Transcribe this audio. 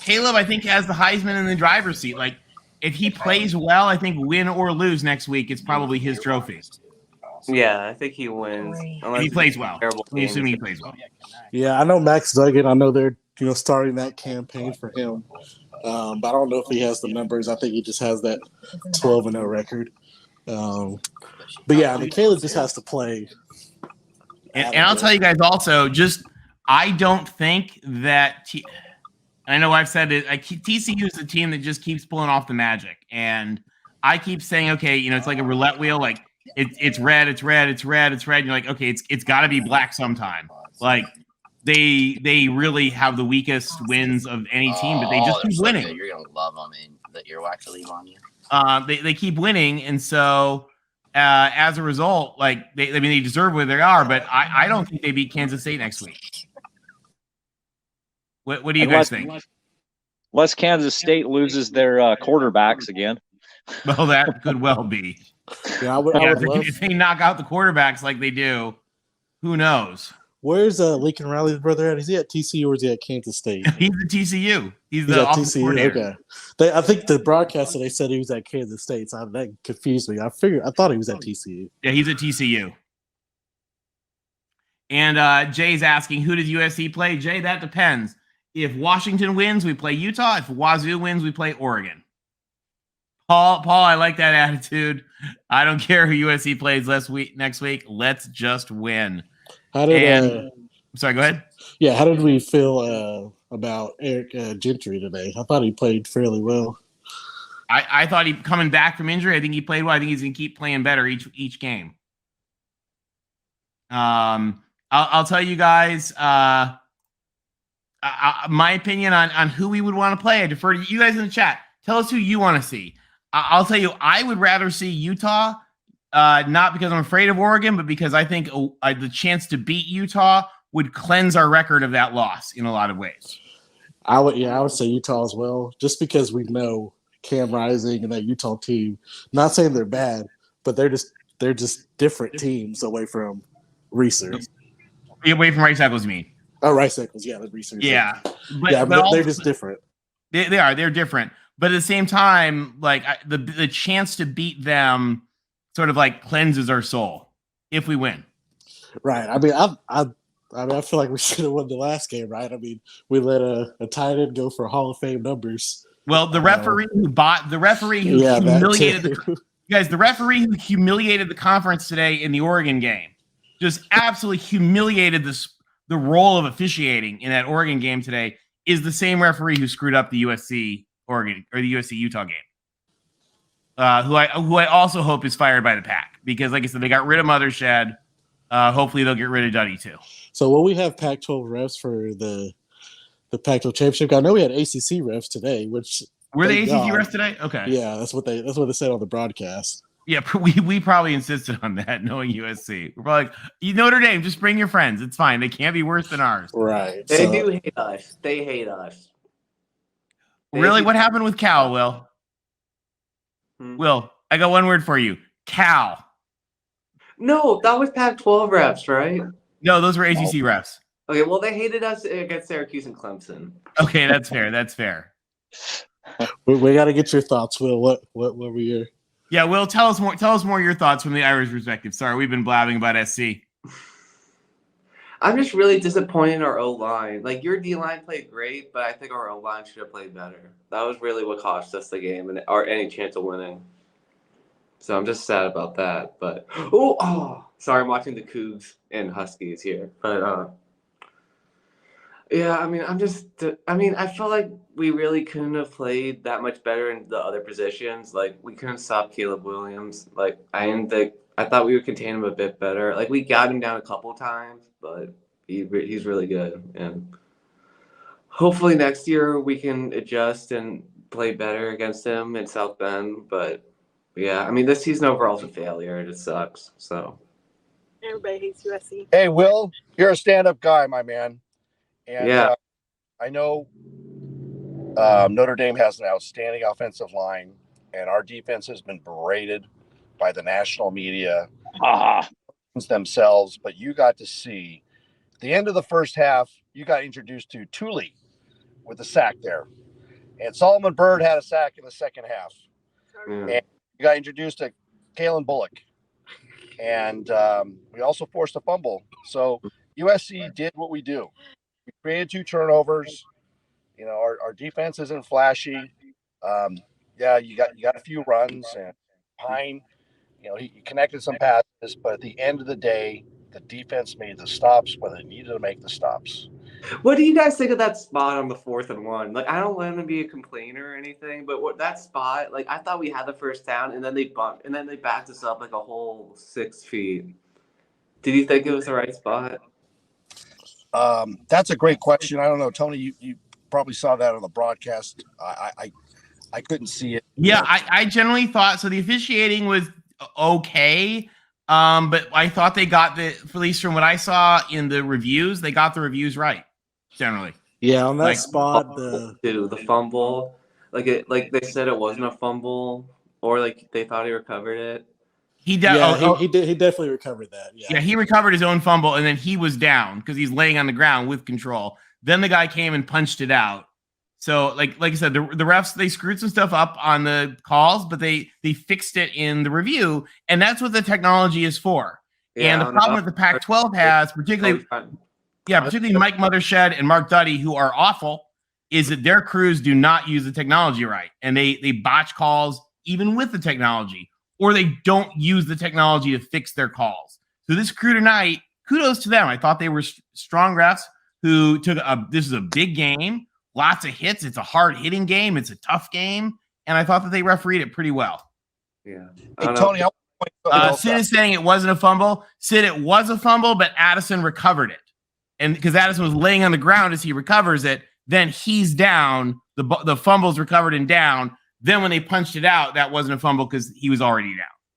Caleb, I think, has the Heisman in the driver's seat. Like, if he plays well, I think win or lose next week, it's probably his trophy. Yeah, I think he wins. If he plays well. I'm assuming he plays well. Yeah, I know Max Duggan. I know they're starting that campaign for him. But I don't know if he has the numbers. I think he just has that 12-0 record. But yeah, I mean, Caleb just has to play. And I'll tell you guys also, I don't think that I know I've said it. TCU is a team that just keeps pulling off the magic, and I keep saying, okay, it's like a roulette wheel. Like it's red, it's red, it's red, it's red. And you're like, okay, it's got to be black sometime. Like they really have the weakest wins of any team, but they just keep winning. Good. You're gonna love them, and the earwax will leave on you. They keep winning, and so as a result, like they deserve where they are. But I don't think they beat Kansas State next week. What do you guys think? Unless Kansas State loses their quarterbacks again. Well, that could well be. Yeah, I would love if they knock out the quarterbacks like they do, who knows? Where's Lincoln Riley's brother at? Is he at TCU or is he at Kansas State? He's at TCU. He's at offensive TCU. coordinator. Okay. I think the broadcaster they said he was at Kansas State, so that confused me. I thought he was at TCU. Yeah, he's at TCU. And Jay's asking, who does USC play? Jay, that depends. If Washington wins, we play Utah. If Wazoo wins, we play Oregon. Paul, I like that attitude. I don't care who USC plays next week. Let's just win. Sorry, go ahead. Yeah, how did we feel about Eric Gentry today? I thought he played fairly well. I thought he coming back from injury. I think he played well. I think he's going to keep playing better each game. I'll tell you guys my opinion on who we would want to play. I defer to you guys in the chat. Tell us who you want to see. I'll tell you, I would rather see Utah, not because I'm afraid of Oregon, but because I think the chance to beat Utah would cleanse our record of that loss in a lot of ways. I would say Utah as well, just because we know Cam Rising and that Utah team. Not saying they're bad, but they're just different teams away from Research. Away from Rice Eccles, you mean? Oh, Rice Eccles, yeah, the Research. Yeah, but they're just different. They're different. But at the same time, like the chance to beat them sort of like cleanses our soul if we win. Right. I mean, I feel like we should have won the last game, right? I mean, we let a tight end go for Hall of Fame numbers. Well, the referee who humiliated the referee who humiliated the conference today in the Oregon game, just absolutely humiliated the role of officiating in that Oregon game today, is the same referee who screwed up the USC Oregon or the USC Utah game. Who I also hope is fired by the Pac, because, like I said, they got rid of Mothershed. Hopefully they'll get rid of Duddy too. So will we have Pac-12 refs for the Pac-12 championship? I know we had ACC refs today, which were the ACC refs today? Okay, yeah, that's what they said on the broadcast. Yeah, we probably insisted on that, knowing USC. We're probably like, Notre Dame, just bring your friends. It's fine. They can't be worse than ours. Right. They do hate us. They hate us. Really? What happened with Cal, Will? Will, I got one word for you. Cal. No, that was Pac-12 refs, right? No, those were ACC refs. Okay, well, they hated us against Syracuse and Clemson. Okay, that's fair. That's fair. We got to get your thoughts, Will. What were your... Yeah, Will, tell us more your thoughts from the Irish perspective. Sorry, we've been blabbing about SC. I'm just really disappointed in our O-line. Like, your D-line played great, but I think our O-line should have played better. That was really what cost us the game or any chance of winning. So I'm just sad about that. But sorry, I'm watching the Cougs and Huskies here. But yeah, I mean, I felt like we really couldn't have played that much better in the other positions. Like, we couldn't stop Caleb Williams. Like, I thought we would contain him a bit better. Like, we got him down a couple times, but he's really good. And hopefully next year we can adjust and play better against him in South Bend. But yeah, I mean, this season overall is a failure. It just sucks. So everybody hates USC. Hey, Will, you're a stand-up guy, my man. And yeah, I know Notre Dame has an outstanding offensive line, and our defense has been berated by the national media themselves. But you got to see at the end of the first half, you got introduced to Thule, with the sack there. And Solomon Byrd had a sack in the second half. Yeah. And we got introduced to Kalen Bullock. And we also forced a fumble. So USC did what we do. We created 2 turnovers. You know, our defense isn't flashy. Yeah, you got a few runs, and Pine, you know, he connected some passes, but at the end of the day, the defense made the stops when they needed to make the stops. What do you guys think of that spot on the 4th and 1? Like, I don't want to be a complainer or anything, but what that spot, like, I thought we had the first down, and then they bumped, and then they backed us up like a whole 6 feet. Did you think it was the right spot? That's a great question. I don't know, Tony. You probably saw that on the broadcast. I couldn't see it. Yeah, I generally thought so. The officiating was okay, but I thought they got at least from what I saw in the reviews, they got the reviews right. Generally, yeah, on that like, spot, the fumble, like they said it wasn't a fumble, or like they thought he recovered it. He he definitely recovered that. Yeah, he recovered his own fumble, and then he was down because he's laying on the ground with control. Then the guy came and punched it out. So, like I said, the refs, they screwed some stuff up on the calls, but they fixed it in the review, and that's what the technology is for. Yeah, and the problem that the Pac-12 has, particularly Mike Mothershed and Mark Duddy, who are awful, is that their crews do not use the technology right, and they botch calls even with the technology, or they don't use the technology to fix their calls. So this crew tonight, kudos to them. I thought they were strong refs who took this is a big game. Lots of hits. It's a hard-hitting game. It's a tough game. And I thought that they refereed it pretty well. Yeah. Hey, Tony, Sid is saying it wasn't a fumble. Sid, it was a fumble, but Addison recovered it. And because Addison was laying on the ground as he recovers it, then he's down. The fumble's recovered and down. Then when they punched it out, that wasn't a fumble because he was already down.